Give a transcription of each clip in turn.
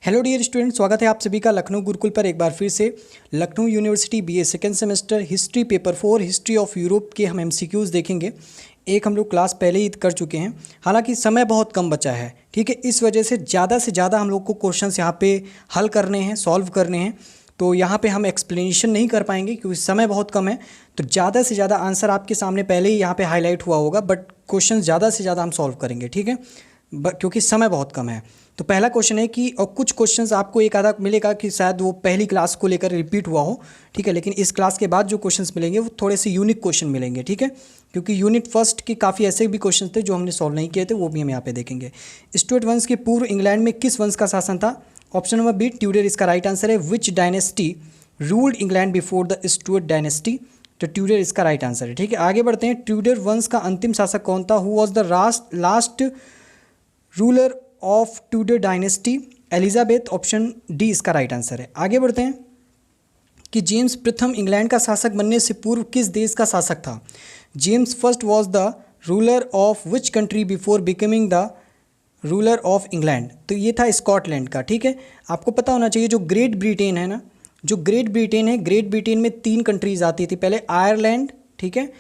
Hello dear student, स्वागत है आप सभी का लखनऊ गुरुकुल पर एक बार फिर से। Lucknow university BA second semester history paper 4 history of Europe के हम एमसीक्यूज़ देखेंगे। एक हम लोग क्लास पहले ही कर चुके हैं, हालांकि समय बहुत कम बचा है, ठीक है। इस वजह से ज़्यादा हम लोग को क्वेश्चंस यहाँ पे हल करने हैं, सॉल्व करने हैं। तो यहाँ पे हम एक्सप्लेनेशन नहीं कर पाएंगे क्योंकि समय बहुत कम है। तो ज़्यादा से ज़्यादा आंसर आपके सामने पहले ही यहाँ पे हाईलाइट हुआ होगा, बट क्वेश्चन ज़्यादा से ज़्यादा हम सॉल्व करेंगे, ठीक है, क्योंकि समय बहुत कम है। तो पहला क्वेश्चन है कि, और कुछ क्वेश्चंस आपको एक आधा मिलेगा कि शायद वो पहली क्लास को लेकर रिपीट हुआ हो, ठीक है, लेकिन इस क्लास के बाद जो क्वेश्चंस मिलेंगे वो थोड़े से यूनिक क्वेश्चन मिलेंगे, ठीक है, क्योंकि यूनिट फर्स्ट के काफ़ी ऐसे भी क्वेश्चन थे जो हमने सॉल्व नहीं किए थे, वो भी हम यहाँ पे देखेंगे। स्टुअर्ट वंश के पूर्व इंग्लैंड में किस वंश का शासन था? ऑप्शन नंबर बी ट्यूडर इसका राइट आंसर है। विच dynasty ruled England before the Stuart dynasty? तो ट्यूडर इसका राइट आंसर है, ठीक है। आगे बढ़ते हैं। ट्यूडर वंश का अंतिम शासक कौन था? Who was the last ruler of Tudor dynasty? Elizabeth. Option D इसका राइट आंसर है। आगे बढ़ते हैं कि जेम्स प्रथम इंग्लैंड का शासक बनने से पूर्व किस देश का शासक था? James first was the ruler of which country before becoming the ruler of England? तो ये था स्कॉटलैंड का, ठीक है। आपको पता होना चाहिए जो ग्रेट ब्रिटेन है ना, जो ग्रेट ब्रिटेन है, ग्रेट ब्रिटेन में 3 कंट्रीज आती थी पहले, आयरलैंड, ठीक है,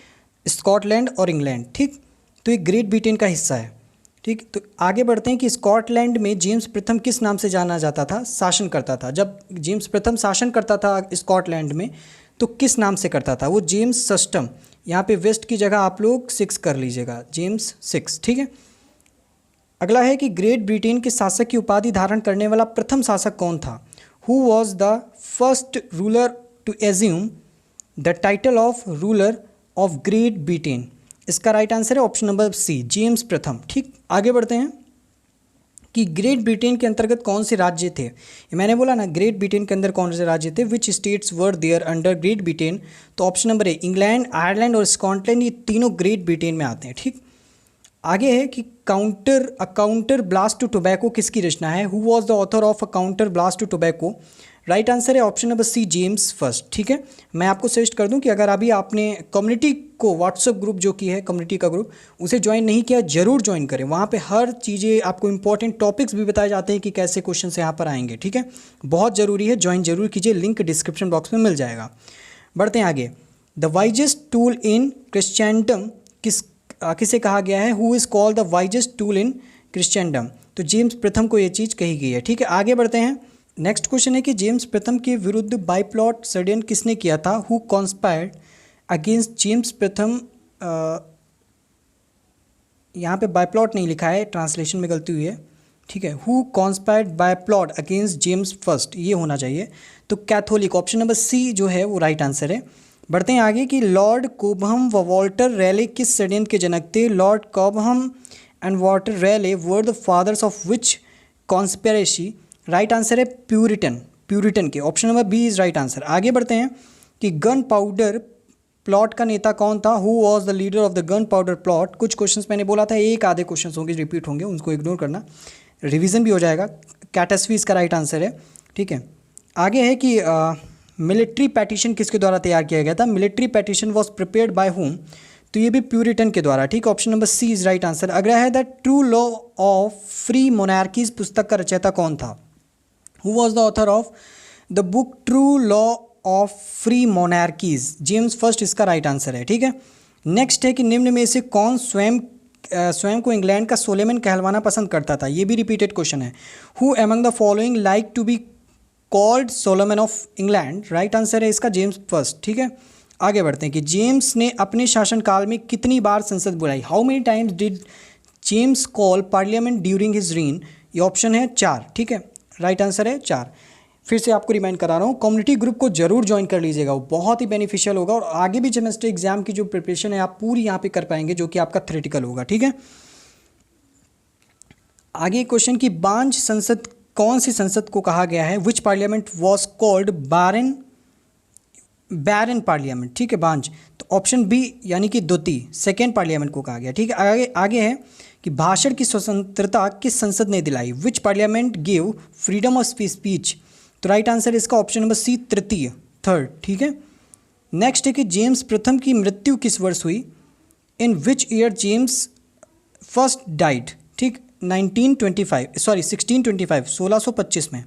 स्कॉटलैंड और इंग्लैंड, ठीक। तो ये ग्रेट ब्रिटेन का हिस्सा है, ठीक। तो आगे बढ़ते हैं कि स्कॉटलैंड में जेम्स प्रथम किस नाम से जाना जाता था, शासन करता था? जब जेम्स प्रथम शासन करता था स्कॉटलैंड में तो किस नाम से करता था? वो जेम्स सस्टम। यहाँ पे वेस्ट की जगह आप लोग 6 कर लीजिएगा, जेम्स 6, ठीक है। अगला है कि ग्रेट ब्रिटेन के शासक की उपाधि धारण करने वाला प्रथम शासक कौन था? Who was the first ruler to assume the title of ruler of Great Britain? इसका राइट आंसर है ऑप्शन नंबर सी, जेम्स प्रथम, ठीक। आगे बढ़ते हैं कि ग्रेट ब्रिटेन के अंतर्गत कौन से राज्य थे? ये मैंने बोला ना, ग्रेट ब्रिटेन के अंदर कौन से राज्य थे? Which states were there under Great Britain? तो option number A, England, Ireland और स्कॉटलैंड, ये तीनों ग्रेट ब्रिटेन में आते हैं, ठीक। आगे है कि काउंटर ब्लास्ट टू टोबैको किसकी रचना है? Who was the author of a counterblast to tobacco? Right answer है option number C, James first, ठीक है। मैं आपको सजेस्ट कर दूं कि अगर अभी आपने कम्युनिटी को, व्हाट्सएप ग्रुप जो की है कम्युनिटी का ग्रुप, उसे ज्वाइन नहीं किया, जरूर ज्वाइन करें। वहाँ पे हर चीज़ें आपको इंपॉर्टेंट टॉपिक्स भी बताए जाते हैं कि कैसे क्वेश्चन यहाँ पर आएंगे, ठीक है। बहुत ज़रूरी है, ज्वाइन जरूर कीजिए, लिंक डिस्क्रिप्शन बॉक्स में मिल जाएगा। बढ़ते हैं आगे। The wisest tool in Christendom किसे कहा गया है? Who is called the wisest tool in Christendom? तो जेम्स प्रथम को ये चीज़ कही गई है, ठीक है। आगे बढ़ते हैं। नेक्स्ट क्वेश्चन है कि जेम्स प्रथम के विरुद्ध बाइप्लॉट षड्यंत्र किसने किया था? हु कॉन्स्पायर्ड अगेंस्ट जेम्स प्रथम? यहाँ पे बाइप्लॉट नहीं लिखा है, ट्रांसलेशन में गलती हुई है, ठीक है। Who conspired bye plot against James first, ये होना चाहिए। तो कैथोलिक, ऑप्शन नंबर सी जो है वो राइट आंसर है। बढ़ते हैं आगे कि लॉर्ड कोबहम व वॉल्टर रैले किस षड्यंत्र के जनक थे? Lord Cobham and Walter Raleigh were the fathers of which conspiracy? Right answer है प्यूरिटन के, option number B is right answer. आगे बढ़ते हैं कि गन पाउडर प्लॉट का नेता कौन था? Who was the leader of the gun powder plot? कुछ क्वेश्चंस मैंने बोला था, एक आधे क्वेश्चंस होंगे रिपीट होंगे, उनको इग्नोर करना, रिवीजन भी हो जाएगा। कैटस्वी इसका राइट आंसर है, ठीक है। आगे है कि मिलिट्री पैटिशन किसके द्वारा तैयार किया गया था? Military petition was prepared by whom? तो ये भी प्यूरिटन के द्वारा, ठीक, option number C is right answer. अगला है the true law of free monarchies पुस्तक का रचयिता कौन था? Who was the author of the book True Law of Free Monarchies? James first इसका राइट आंसर है, ठीक है। नेक्स्ट है कि निम्न में से कौन स्वयं को इंग्लैंड का सोलोमन कहलवाना पसंद करता था? ये भी रिपीटेड क्वेश्चन है। Who among the following like to be called Solomon of England? Right answer है इसका जेम्स फर्स्ट, ठीक है। आगे बढ़ते हैं कि जेम्स ने अपने शासनकाल में कितनी बार संसद बुलाई? How many times did James call parliament during his reign? ये ऑप्शन है 4, ठीक है, राइट आंसर है 4। फिर से आपको रिमाइंड करा रहा हूँ, कम्युनिटी ग्रुप को जरूर ज्वाइन कर लीजिएगा, वो बहुत ही बेनिफिशियल होगा और आगे भी सेमेस्टर एग्जाम की जो प्रिपरेशन है आप पूरी यहाँ पे कर पाएंगे, जो कि आपका थ्योरेटिकल होगा, ठीक है। आगे क्वेश्चन की बांझ संसद कौन सी संसद को कहा गया है? Which parliament was called barren parliament, ठीक है, बांझ। तो ऑप्शन बी यानी कि द्वितीय, सेकेंड पार्लियामेंट को कहा गया, ठीक है। आगे है कि भाषण की स्वतंत्रता किस संसद ने दिलाई? Which parliament give freedom of speech? तो राइट आंसर इसका ऑप्शन नंबर सी, तृतीय, थर्ड, ठीक है। नेक्स्ट है कि जेम्स प्रथम की मृत्यु किस वर्ष हुई? In which year James first died? ठीक, 1625 में।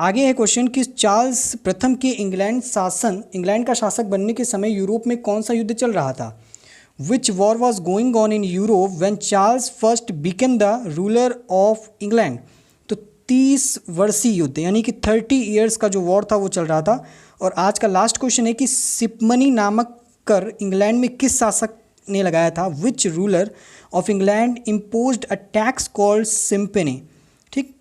आगे है क्वेश्चन कि चार्ल्स प्रथम के इंग्लैंड का शासक बनने के समय यूरोप में कौन सा युद्ध चल रहा था। Which war was going on in Europe when Charles first became the ruler of England. तो 30 वर्षीय युद्ध यानी कि 30 ईयर्स का जो वॉर था वो चल रहा था। और आज का लास्ट क्वेश्चन है कि सिपमनी नामक कर इंग्लैंड में किस शासक ने लगाया था। Which ruler of England imposed a tax called symphony. ठीक,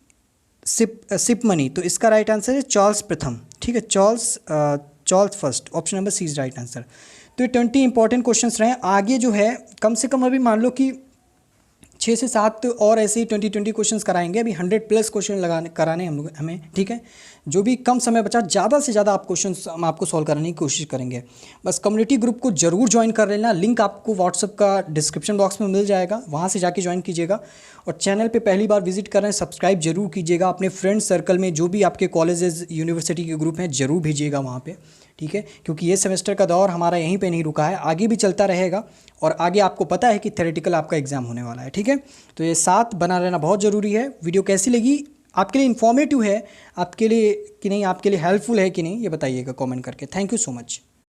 सिपमनी। तो इसका राइट आंसर है चार्ल्स प्रथम। ठीक है, Charles first, option number C is right answer. तो ये 20 इंपॉर्टेंट क्वेश्चंस रहे। आगे जो है कम से कम अभी मान लो कि 6 से 7 और ऐसे ही 20 क्वेश्चंस कराएंगे। अभी 100+ क्वेश्चन कराने हमें। ठीक है, जो भी कम समय बचा ज़्यादा से ज़्यादा आप क्वेश्चंस हम आपको सॉल्व कराने की कोशिश करेंगे। बस कम्युनिटी ग्रुप को जरूर ज्वाइन कर लेना। लिंक आपको व्हाट्सअप का डिस्क्रिप्शन बॉक्स में मिल जाएगा, वहाँ से जाके ज्वाइन कीजिएगा। और चैनल पे पहली बार विजिट कर रहे हैं, सब्सक्राइब जरूर कीजिएगा। अपने फ्रेंड सर्कल में जो भी आपके कॉलेजेस यूनिवर्सिटी के ग्रुप हैं जरूर भेजिएगा वहाँ पे। ठीक है, क्योंकि ये सेमेस्टर का दौर हमारा यहीं पे नहीं रुका है, आगे भी चलता रहेगा। और आगे आपको पता है कि थ्योरेटिकल आपका एग्जाम होने वाला है। ठीक है, तो ये साथ बना रहना बहुत ज़रूरी है। वीडियो कैसी लगी, आपके लिए इन्फॉर्मेटिव है आपके लिए कि नहीं, आपके लिए हेल्पफुल है कि नहीं, ये बताइएगा कमेंट करके। Thank you so much.